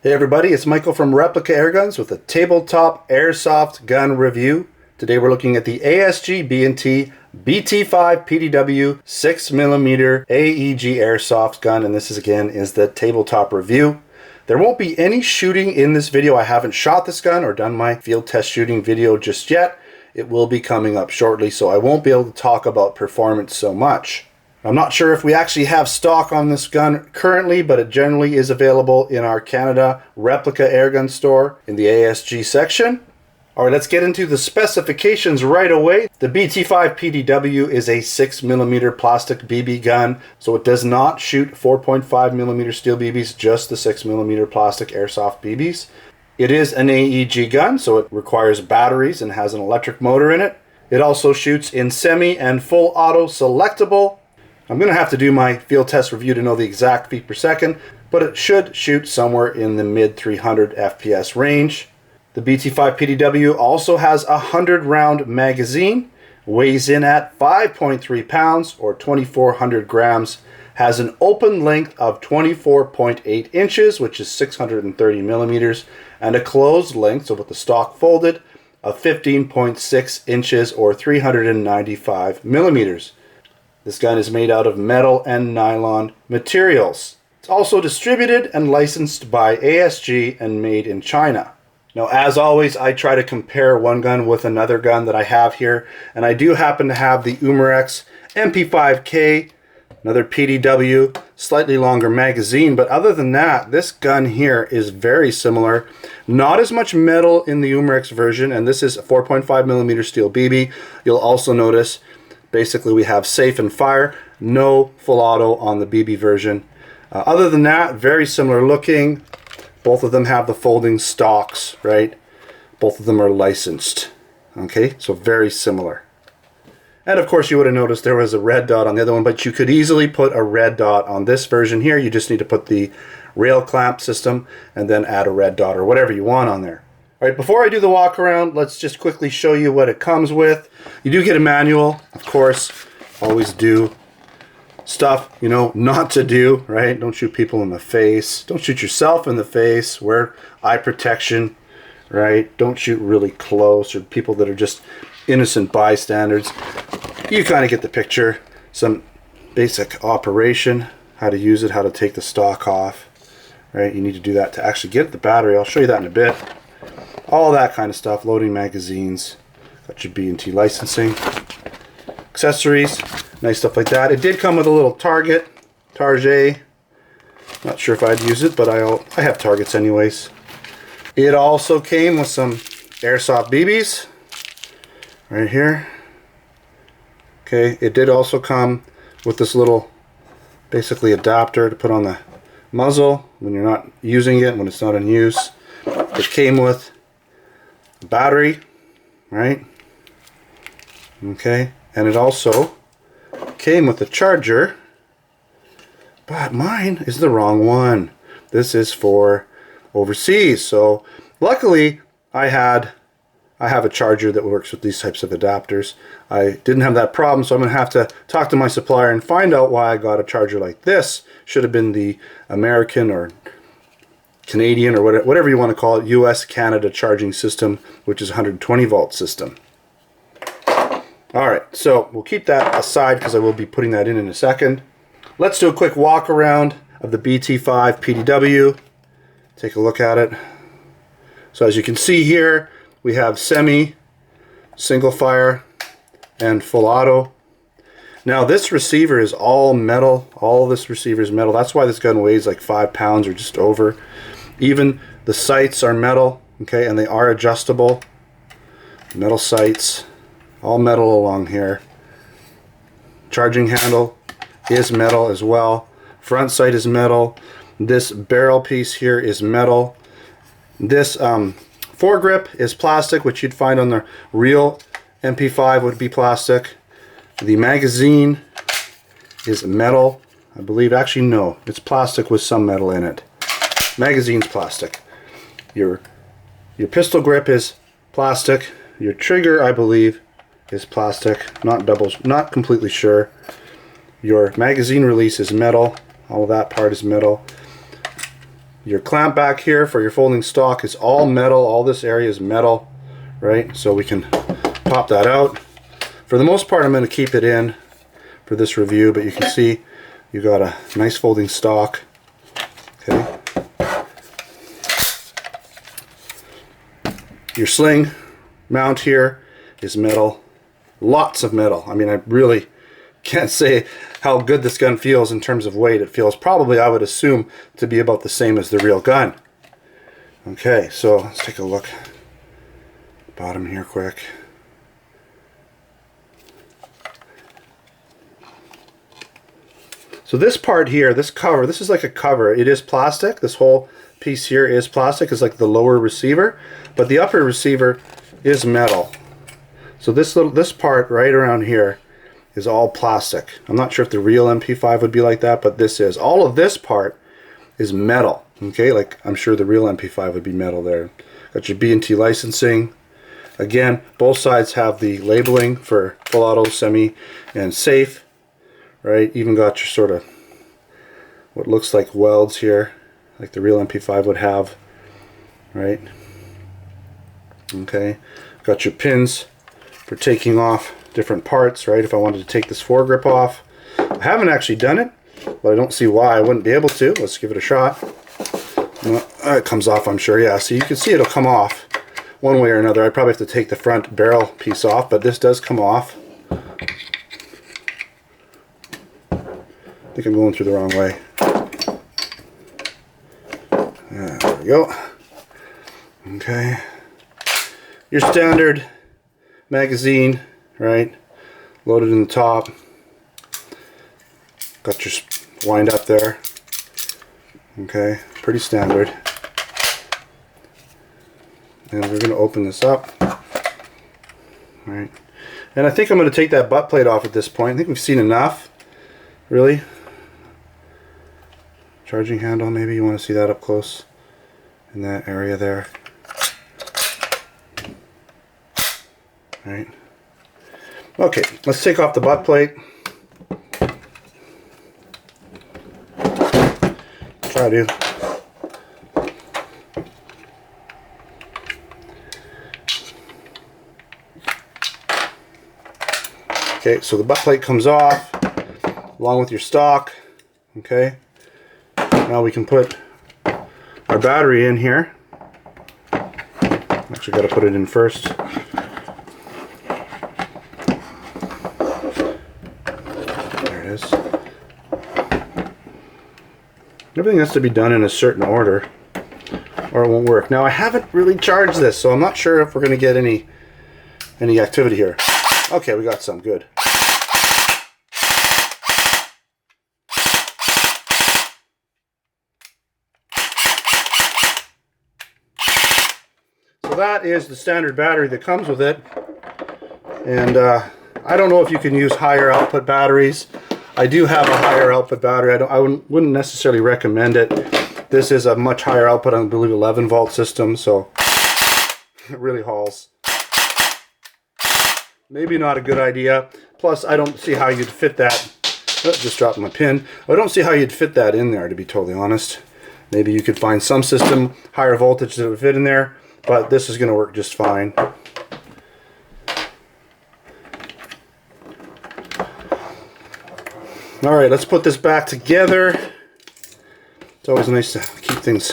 Hey everybody, it's Michael from Replica Airguns with a tabletop airsoft gun review. Today we're looking at the ASG B&T BT5 PDW 6mm AEG Airsoft Gun, and this is the tabletop review. There won't be any shooting in this video. I haven't shot this gun or done my field test shooting video just yet. It will be coming up shortly, so I won't be able to talk about performance so much. I'm not sure if we actually have stock on this gun currently, but it generally is available in our Canada Replica Airgun store in the ASG section. Alright, let's get into the specifications right away. The BT5 PDW is a 6mm plastic BB gun, so it does not shoot 4.5mm steel BBs, just the 6mm plastic airsoft BBs. It is an AEG gun, so it requires batteries and has an electric motor in it. It also shoots in semi and full auto selectable. I'm going to have to do my field test review to know the exact feet per second, but it should shoot somewhere in the mid 300 FPS range. The BT5 PDW also has a 100-round magazine, weighs in at 5.3 pounds or 2,400 grams, has an open length of 24.8 inches, which is 630 millimeters, and a closed length, so with the stock folded, of 15.6 inches or 395 millimeters. This gun is made out of metal and nylon materials. It's also distributed and licensed by ASG and made in China. Now, as always, I try to compare one gun with another gun that I have here, and I do happen to have the Umarex MP5K, another PDW, slightly longer magazine, but other than that, this gun here is very similar. Not as much metal in the Umarex version, and this is a 4.5mm steel BB. You'll also notice basically we have safe and fire, no full auto on the BB version. Other than that, very similar looking. Both of them have the folding stocks, right? Both of them are licensed. Okay, so very similar. And of course you would have noticed there was a red dot on the other one, but you could easily put a red dot on this version here. You just need to put the rail clamp system and then add a red dot or whatever you want on there. All right, before I do the walk around, let's just quickly show you what it comes with. You do get a manual, of course. Always do stuff, you know, not to do, right? Don't shoot people in the face. Don't shoot yourself in the face. Wear eye protection, right? Don't shoot really close, or people that are just innocent bystanders. You kind of get the picture. Some basic operation, how to use it, how to take the stock off, right? You need to do that to actually get the battery. I'll show you that in a bit. All that kind of stuff, loading magazines, got your B&T licensing, accessories, nice stuff like that. It did come with a little target, not sure if I'd use it, but I have targets anyways. It also came with some airsoft BBs, right here. Okay, it did also come with this little, basically adapter to put on the muzzle when you're not using it, when it's not in use. It came with battery, right? Okay, and it also came with a charger, but mine is the wrong one. This is for overseas. So luckily I have a charger that works with these types of adapters. I didn't have that problem, so I'm gonna have to talk to my supplier and find out why I got a charger like this. Should have been the American or Canadian or whatever you want to call it, US Canada charging system, which is a 120 volt system. Alright, so we'll keep that aside because I will be putting that in a second. Let's do a quick walk around of the BT5 PDW. Take a look at it. So as you can see here, we have semi, single fire, and full auto. Now this receiver is all metal. All this receiver is metal. That's why this gun weighs like 5 pounds or just over. Even the sights are metal, okay, and they are adjustable. Metal sights, all metal along here. Charging handle is metal as well. Front sight is metal. This barrel piece here is metal. This foregrip is plastic, which you'd find on the real MP5 would be plastic. The magazine is metal, I believe. Actually, no, it's plastic with some metal in it. Magazine's plastic. Your pistol grip is plastic. Your trigger, I believe, is plastic. Not completely sure. Your magazine release is metal. All of that part is metal. Your clamp back here for your folding stock is all metal. All this area is metal, right? So we can pop that out. For the most part, I'm going to keep it in for this review, but you can see you got a nice folding stock. Okay. Your sling mount here is metal. Lots of metal. I mean, I really can't say how good this gun feels in terms of weight. It feels probably, I would assume, to be about the same as the real gun. Okay, so let's take a look. Bottom here quick. So this part here, this cover, this is like a cover. It is plastic. This whole piece here is plastic. It's like the lower receiver, but the upper receiver is metal. So this part right around here is all plastic. I'm not sure if the real MP5 would be like that, but this is. All of this part is metal. Okay, like I'm sure the real MP5 would be metal there. Got your B&T licensing. Again, both sides have the labeling for full auto, semi, and safe. Right, even got your sort of what looks like welds here, like the real MP5 would have. Right. Okay, got your pins for taking off different parts, right? If I wanted to take this foregrip off. I haven't actually done it, but I don't see why I wouldn't be able to. Let's give it a shot. It comes off, I'm sure. Yeah, so you can see it'll come off one way or another. I probably have to take the front barrel piece off, but this does come off. I think I'm going through the wrong way. There we go. Okay. Your standard magazine, right? Loaded in the top. Got your wind up there. Okay, pretty standard. And we're going to open this up. Right. And I think I'm going to take that butt plate off at this point. I think we've seen enough. Really. Charging handle, maybe you want to see that up close in that area there. Right. Okay, let's take off the butt plate. Try to. Okay, so the butt plate comes off along with your stock. Okay. Now we can put our battery in here. Actually got to put it in first. There it is. Everything has to be done in a certain order or it won't work. Now I haven't really charged this, so I'm not sure if we're going to get any activity here. Okay, we got some. Good. That is the standard battery that comes with it, and I don't know if you can use higher output batteries. I do have a higher output battery. I wouldn't necessarily recommend it. This is a much higher output, I believe 11 volt system, so it really hauls. Maybe not a good idea. Plus I don't see how you'd fit that. Oh, just dropped my pin. I don't see how you'd fit that in there, to be totally honest. Maybe you could find some system higher voltage that would fit in there. But this is going to work just fine. Alright, let's put this back together. It's always nice to keep things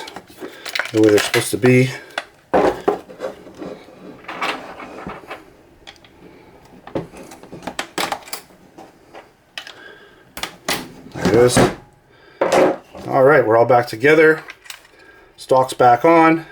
the way they're supposed to be. There it is. Alright, we're all back together. Stock's back on.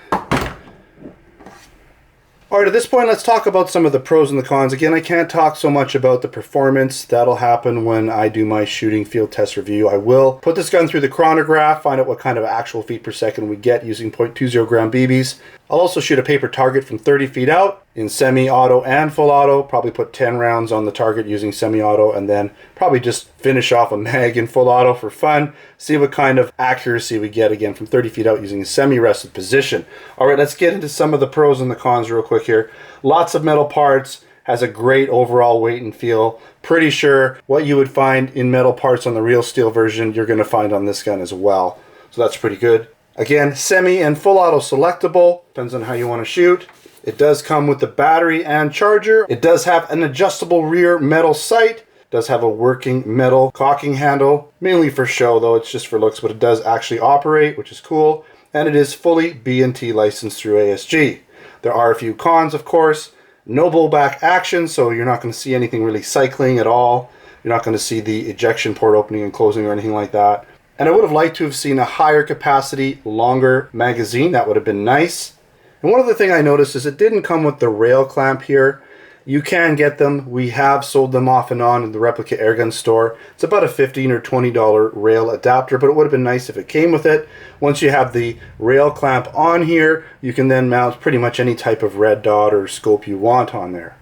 Alright, at this point, let's talk about some of the pros and the cons. Again, I can't talk so much about the performance. That'll happen when I do my shooting field test review. I will put this gun through the chronograph, find out what kind of actual feet per second we get using .20 gram BBs. I'll also shoot a paper target from 30 feet out in semi-auto and full auto. Probably put 10 rounds on the target using semi-auto, and then probably just finish off a mag in full auto for fun. See what kind of accuracy we get again from 30 feet out using a semi-rested position. Alright, let's get into some of the pros and the cons real quick here. Lots of metal parts, has a great overall weight and feel. Pretty sure what you would find in metal parts on the real steel version, you're going to find on this gun as well. So that's pretty good. Again, semi and full auto selectable, depends on how you want to shoot. It does come with the battery and charger. It does have an adjustable rear metal sight. It does have a working metal cocking handle, mainly for show though, it's just for looks, but it does actually operate, which is cool. And it is fully B&T licensed through ASG. There are a few cons, of course. No blowback action, so you're not going to see anything really cycling at all. You're not going to see the ejection port opening and closing or anything like that. And I would have liked to have seen a higher capacity, longer magazine. That would have been nice. And one other thing I noticed is it didn't come with the rail clamp here. You can get them. We have sold them off and on in the Replica Airgun store. It's about a $15 or $20 rail adapter, but it would have been nice if it came with it. Once you have the rail clamp on here, you can then mount pretty much any type of red dot or scope you want on there.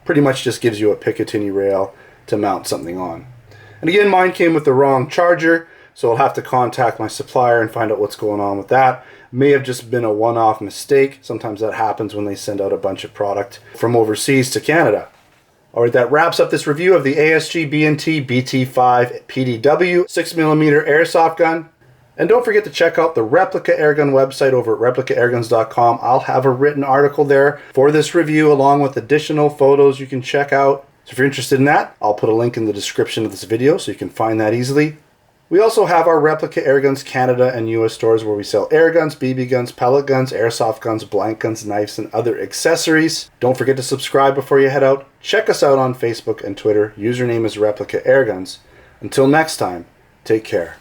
Pretty much just gives you a Picatinny rail to mount something on. And again, mine came with the wrong charger, so I'll have to contact my supplier and find out what's going on with that. May have just been a one-off mistake. Sometimes that happens when they send out a bunch of product from overseas to Canada. Alright, that wraps up this review of the ASG B&T BT5 PDW 6mm Airsoft Gun. And don't forget to check out the Replica Airgun website over at replicaairguns.com. I'll have a written article there for this review along with additional photos you can check out. So if you're interested in that, I'll put a link in the description of this video so you can find that easily. We also have our Replica Airguns Canada and US stores where we sell air guns, BB guns, pellet guns, airsoft guns, blank guns, knives, and other accessories. Don't forget to subscribe before you head out. Check us out on Facebook and Twitter. Username is Replica Airguns. Until next time, take care.